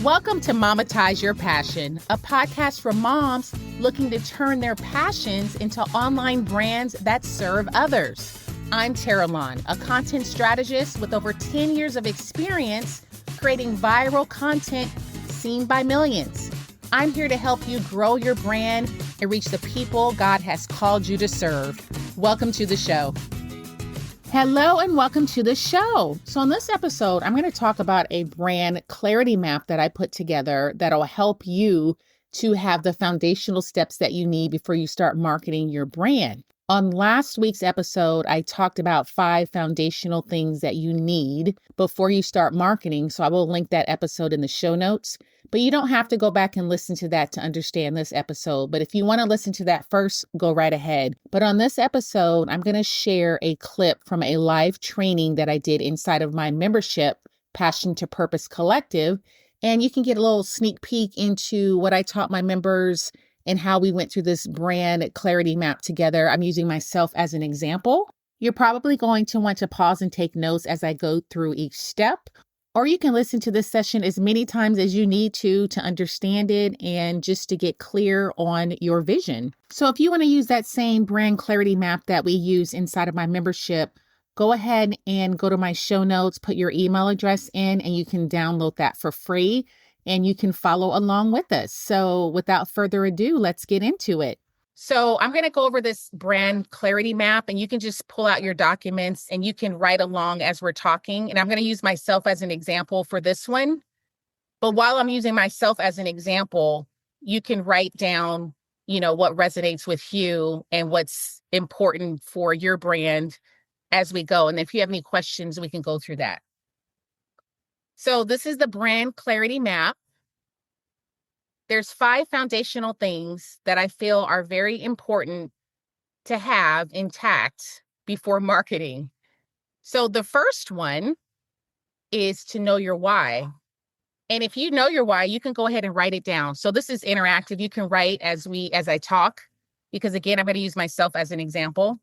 Welcome to Momatize Your Passion, a podcast for moms looking to turn their passions into online brands that serve others. I'm Tara Lon, a content strategist with over 10 years of experience creating viral content seen by millions. I'm here to help you grow your brand and reach the people God has called you to serve. Welcome to the show. Hello and welcome to the show. So in this episode, I'm going to talk about a brand clarity map that I put together that'll help you to have the foundational steps that you need before you start marketing your brand. On last week's episode, I talked about 5 foundational things that you need before you start marketing. So I will link that episode in the show notes. But you don't have to go back and listen to that to understand this episode. But if you want to listen to that first, go right ahead. But on this episode, I'm going to share a clip from a live training that I did inside of my membership, Passion to Purpose Collective. And you can get a little sneak peek into what I taught my members and how we went through this brand clarity map together. I'm using myself as an example. You're probably going to want to pause and take notes as I go through each step. Or you can listen to this session as many times as you need to understand it and just to get clear on your vision. So if you want to use that same brand clarity map that we use inside of my membership, go ahead and go to my show notes, put your email address in, and you can download that for free and you can follow along with us. So without further ado, let's get into it. So I'm going to go over this brand clarity map, and you can just pull out your documents and you can write along as we're talking. And I'm going to use myself as an example for this one. But while I'm using myself as an example, you can write down, what resonates with you and what's important for your brand as we go. And if you have any questions, we can go through that. So this is the brand clarity map. There's 5 foundational things that I feel are very important to have intact before marketing. So the first one is to know your why. And if you know your why, you can go ahead and write it down. So this is interactive. You can write as I talk, because again, I'm going to use myself as an example.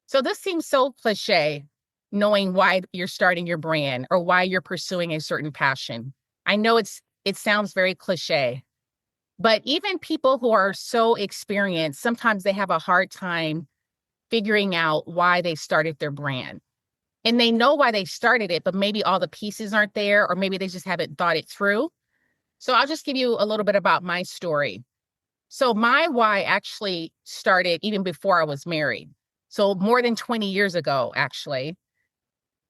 So this seems so cliche, knowing why you're starting your brand or why you're pursuing a certain passion. I know it sounds very cliche, but even people who are so experienced, sometimes they have a hard time figuring out why they started their brand. And they know why they started it, but maybe all the pieces aren't there, or maybe they just haven't thought it through. So I'll just give you a little bit about my story. So my why actually started even before I was married. So more than 20 years ago, actually.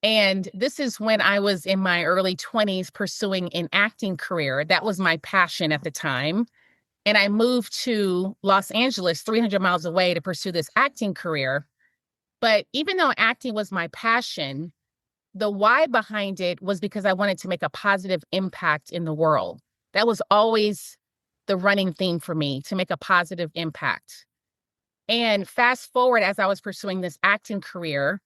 And this is when I was in my early 20s pursuing an acting career. That was my passion at the time. And I moved to Los Angeles, 300 miles away, to pursue this acting career. But even though acting was my passion, the why behind it was because I wanted to make a positive impact in the world. That was always the running theme for me, to make a positive impact. And fast forward, as I was pursuing this acting career,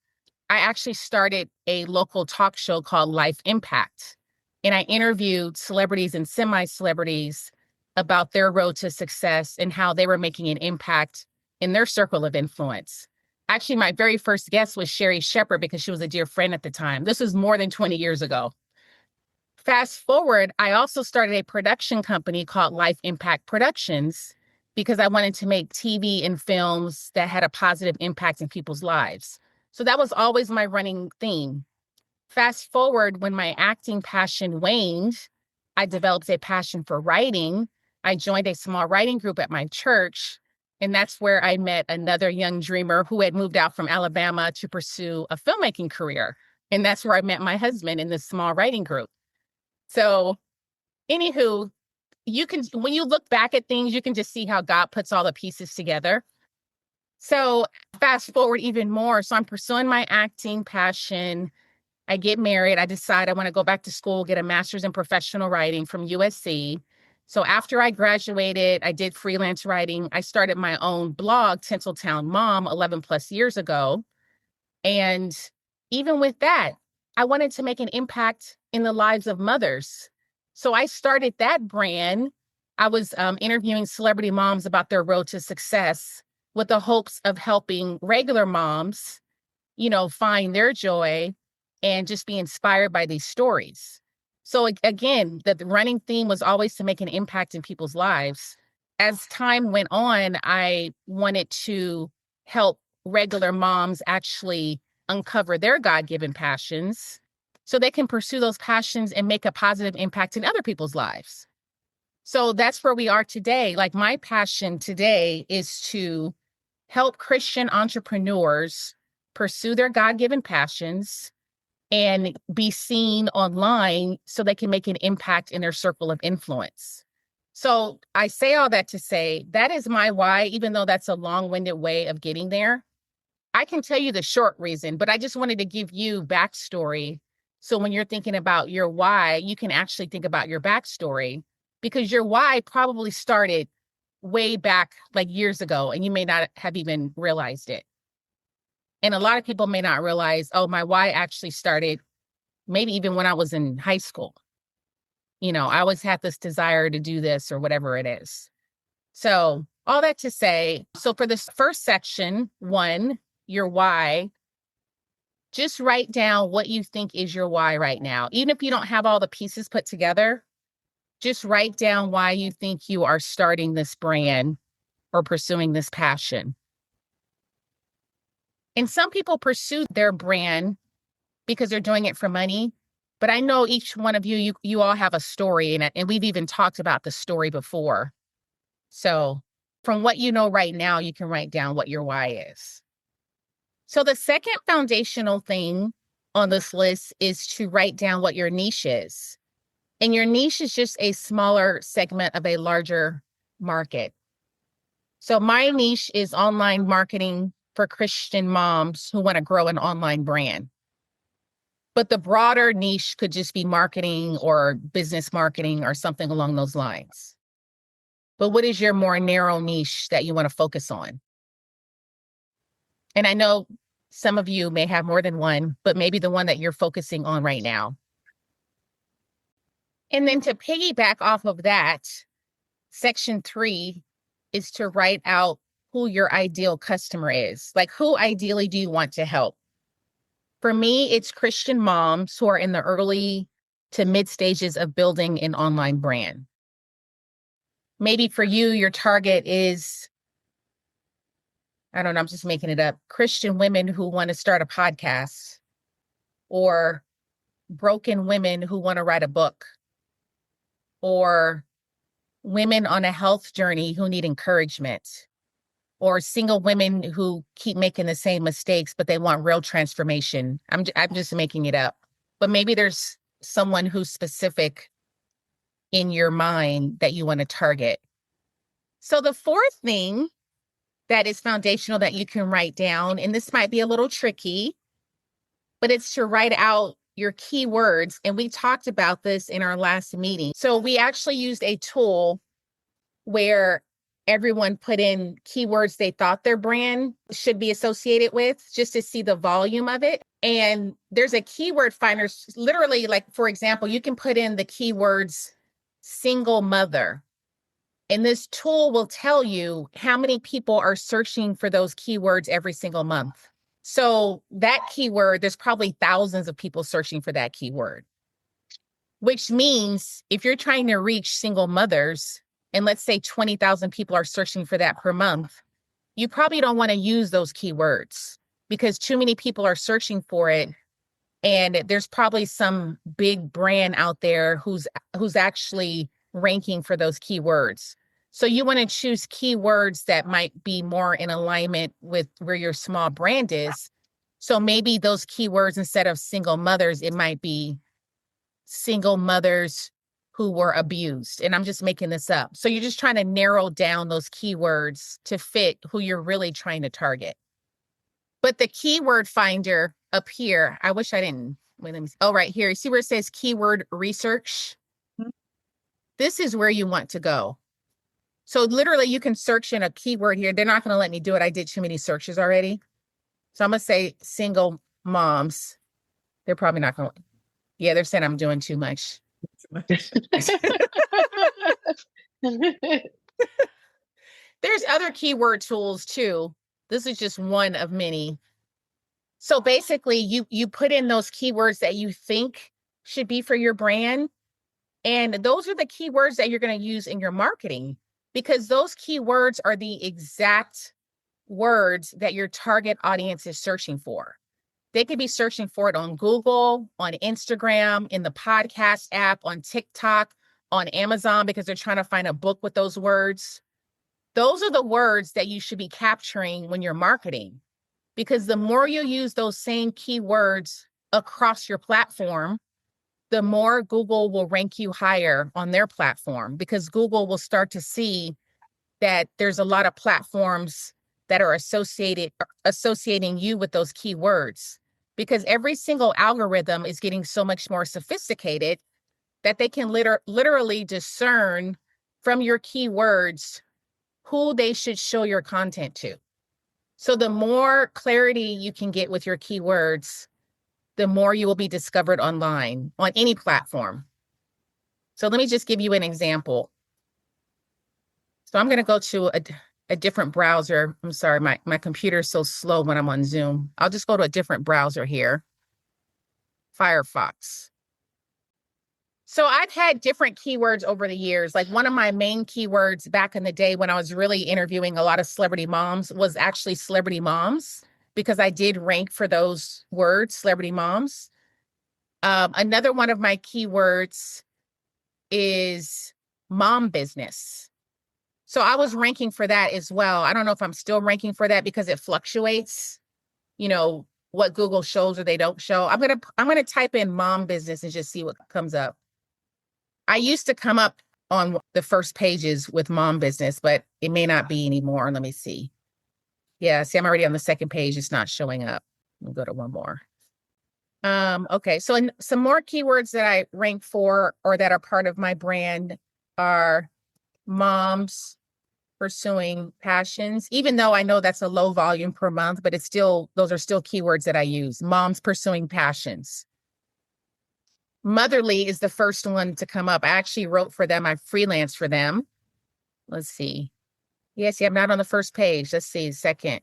I actually started a local talk show called Life Impact. And I interviewed celebrities and semi-celebrities about their road to success and how they were making an impact in their circle of influence. Actually, my very first guest was Sherry Shepherd, because she was a dear friend at the time. This was more than 20 years ago. Fast forward, I also started a production company called Life Impact Productions, because I wanted to make TV and films that had a positive impact in people's lives. So that was always my running theme. Fast forward, when my acting passion waned, I developed a passion for writing. I joined a small writing group at my church, and that's where I met another young dreamer who had moved out from Alabama to pursue a filmmaking career. And that's where I met my husband, in this small writing group. So anywho, when you look back at things, you can just see how God puts all the pieces together. So fast forward even more. So I'm pursuing my acting passion. I get married. I decide I want to go back to school, get a master's in professional writing from USC. So after I graduated, I did freelance writing. I started my own blog, Tinseltown Mom, 11 plus years ago. And even with that, I wanted to make an impact in the lives of mothers. So I started that brand. I was interviewing celebrity moms about their road to success, with the hopes of helping regular moms, find their joy and just be inspired by these stories. So again, the running theme was always to make an impact in people's lives. As time went on, I wanted to help regular moms actually uncover their God-given passions so they can pursue those passions and make a positive impact in other people's lives. So that's where we are today. Like, my passion today is to help Christian entrepreneurs pursue their God-given passions and be seen online so they can make an impact in their circle of influence. So I say all that to say that is my why, even though that's a long-winded way of getting there. I can tell you the short reason, but I just wanted to give you backstory. So when you're thinking about your why, you can actually think about your backstory, because your why probably started way back like years ago, and you may not have even realized it. And a lot of people may not realize, oh, my why actually started maybe even when I was in high school. I always had this desire to do this or whatever it is. So all that to say, so for this first section, 1, your why, just write down what you think is your why right now. Even if you don't have all the pieces put together, just write down why you think you are starting this brand or pursuing this passion. And some people pursue their brand because they're doing it for money. But I know each one of you all have a story in it, and we've even talked about the story before. So from what you know right now, you can write down what your why is. So the second foundational thing on this list is to write down what your niche is. And your niche is just a smaller segment of a larger market. So my niche is online marketing for Christian moms who want to grow an online brand. But the broader niche could just be marketing or business marketing or something along those lines. But what is your more narrow niche that you want to focus on? And I know some of you may have more than one, but maybe the one that you're focusing on right now. And then to piggyback off of that, section 3 is to write out who your ideal customer is. Like, who ideally do you want to help? For me, it's Christian moms who are in the early to mid stages of building an online brand. Maybe for you, your target is, I don't know, I'm just making it up, Christian women who want to start a podcast, or broken women who want to write a book, or women on a health journey who need encouragement, or single women who keep making the same mistakes, but they want real transformation. I'm just making it up. But maybe there's someone who's specific in your mind that you want to target. So the fourth thing that is foundational that you can write down, and this might be a little tricky, but it's to write out your keywords. And we talked about this in our last meeting. So we actually used a tool where everyone put in keywords they thought their brand should be associated with, just to see the volume of it. And there's a keyword finder, literally, like, for example, you can put in the keywords single mother, and this tool will tell you how many people are searching for those keywords every single month. So that keyword, there's probably thousands of people searching for that keyword, which means if you're trying to reach single mothers, and let's say 20,000 people are searching for that per month, you probably don't want to use those keywords because too many people are searching for it. And there's probably some big brand out there who's actually ranking for those keywords. So you want to choose keywords that might be more in alignment with where your small brand is. So maybe those keywords, instead of single mothers, it might be single mothers who were abused. And I'm just making this up. So you're just trying to narrow down those keywords to fit who you're really trying to target. But the keyword finder up here, I wish I didn't. Wait, let me see. Oh, right here. You see where it says keyword research? This is where you want to go. So literally you can search in a keyword here. They're not going to let me do it. I did too many searches already. So I'm going to say single moms. They're probably not going to. Yeah, they're saying I'm doing too much. There's other keyword tools too. This is just one of many. So basically you put in those keywords that you think should be for your brand. And those are the keywords that you're going to use in your marketing, because those keywords are the exact words that your target audience is searching for. They could be searching for it on Google, on Instagram, in the podcast app, on TikTok, on Amazon, because they're trying to find a book with those words. Those are the words that you should be capturing when you're marketing, because the more you use those same keywords across your platform, the more Google will rank you higher on their platform, because Google will start to see that there's a lot of platforms that are associating you with those keywords, because every single algorithm is getting so much more sophisticated that they can literally discern from your keywords who they should show your content to. So the more clarity you can get with your keywords, the more you will be discovered online on any platform. So let me just give you an example. So I'm going to go to a different browser. I'm sorry, my computer is so slow when I'm on Zoom. I'll just go to a different browser here. Firefox. So I've had different keywords over the years. Like one of my main keywords back in the day when I was really interviewing a lot of celebrity moms was actually celebrity moms, because I did rank for those words, celebrity moms. Another one of my keywords is mom business. So I was ranking for that as well. I don't know if I'm still ranking for that because it fluctuates, what Google shows or they don't show. I'm gonna type in mom business and just see what comes up. I used to come up on the first pages with mom business, but it may not be anymore. Let me see. Yeah, see, I'm already on the second page. It's not showing up. Let me go to one more. Okay, so some more keywords that I rank for or that are part of my brand are moms pursuing passions, even though I know that's a low volume per month, but those are still keywords that I use. Moms pursuing passions. Motherly is the first one to come up. I actually wrote for them. I freelanced for them. Let's see. Yes, I'm not on the first page. Let's see, second.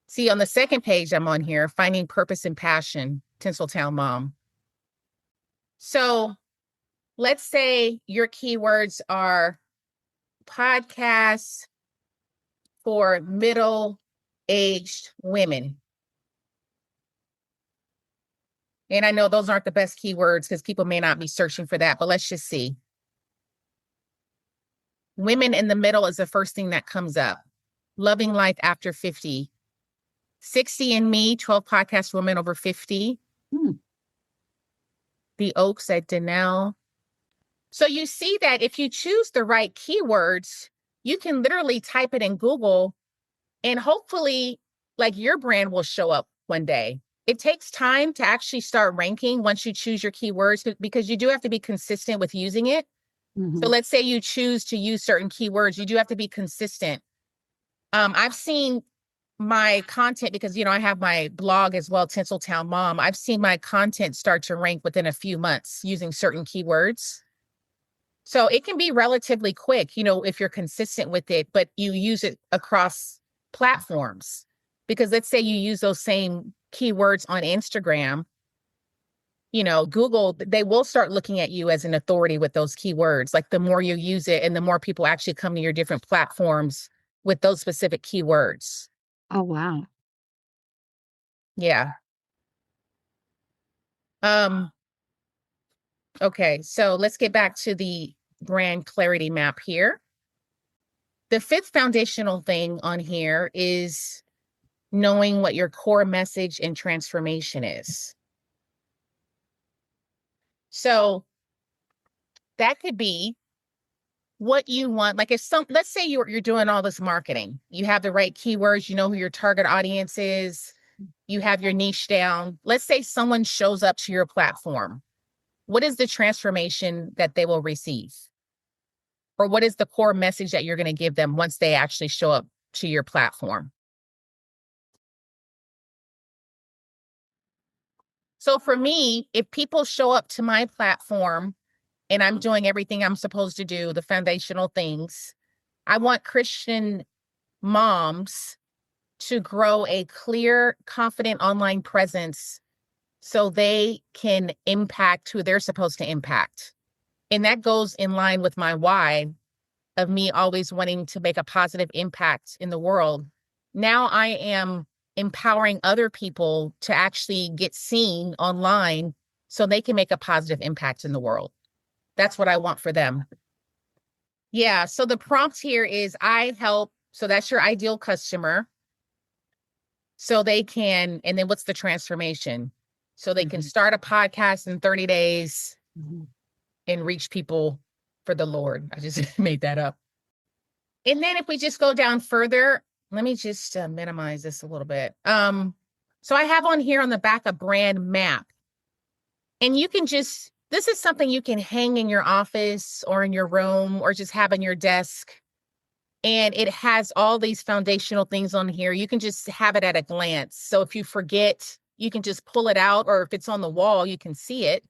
See, on the second page, I'm on here, Finding Purpose and Passion, Tinseltown Mom. So let's say your keywords are podcasts for middle-aged women. And I know those aren't the best keywords because people may not be searching for that, but let's just see. Women in the middle is the first thing that comes up. Loving life after 50. 60 and Me, 12 podcasts for women over 50. The Oaks at Denell. So you see that if you choose the right keywords, you can literally type it in Google and hopefully like your brand will show up one day. It takes time to actually start ranking once you choose your keywords, because you do have to be consistent with using it. Mm-hmm. So let's say you choose to use certain keywords, you do have to be consistent. I've seen my content, because, I have my blog as well, Tinseltown Mom. I've seen my content start to rank within a few months using certain keywords. So it can be relatively quick, if you're consistent with it, but you use it across platforms. Because let's say you use those same keywords on Instagram, Google, they will start looking at you as an authority with those keywords. Like the more you use it and the more people actually come to your different platforms with those specific keywords. Oh, wow. Yeah. Okay, so let's get back to the brand clarity map here. The fifth foundational thing on here is knowing what your core message and transformation is. So that could be what you want. Like let's say you're doing all this marketing, you have the right keywords, you know who your target audience is, you have your niche down. Let's say someone shows up to your platform. What is the transformation that they will receive? Or what is the core message that you're going to give them once they actually show up to your platform? So for me, if people show up to my platform and I'm doing everything I'm supposed to do, the foundational things, I want Christian moms to grow a clear, confident online presence so they can impact who they're supposed to impact. And that goes in line with my why of me always wanting to make a positive impact in the world. Now I am empowering other people to actually get seen online so they can make a positive impact in the world. That's what I want for them. Yeah, so the prompt here is I help, so that's your ideal customer. So they can, and then what's the transformation? So they can start a podcast in 30 days and reach people for the Lord. I just made that up. And then if we just go down further, let me just minimize this a little bit. So I have on here on the back a brand map. And you can just, this is something you can hang in your office or in your room or just have on your desk. And it has all these foundational things on here. You can just have it at a glance. So if you forget, you can just pull it out, or if it's on the wall, you can see it.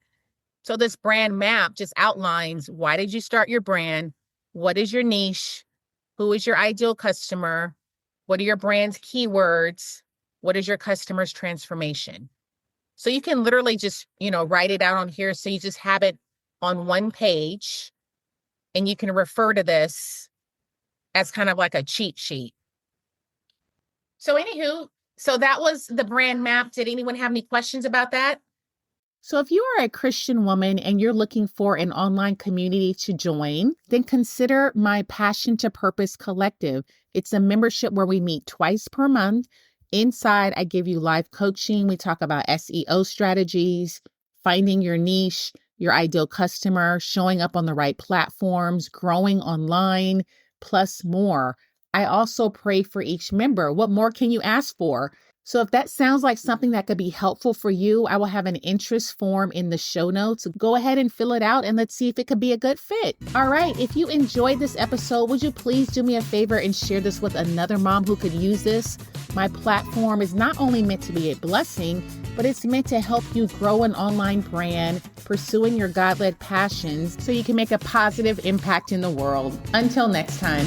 So this brand map just outlines, why did you start your brand? What is your niche? Who is your ideal customer? What are your brand's keywords? What is your customer's transformation? So you can literally just, write it out on here. So you just have it on one page and you can refer to this as kind of like a cheat sheet. So anywho, so that was the brand map. Did anyone have any questions about that? So if you are a Christian woman and you're looking for an online community to join, then consider my Passion to Purpose Collective. It's a membership where we meet twice per month. Inside, I give you live coaching. We talk about SEO strategies, finding your niche, your ideal customer, showing up on the right platforms, growing online, plus more. I also pray for each member. What more can you ask for? So if that sounds like something that could be helpful for you, I will have an interest form in the show notes. Go ahead and fill it out and let's see if it could be a good fit. All right. If you enjoyed this episode, would you please do me a favor and share this with another mom who could use this? My platform is not only meant to be a blessing, but it's meant to help you grow an online brand, pursuing your God-led passions so you can make a positive impact in the world. Until next time.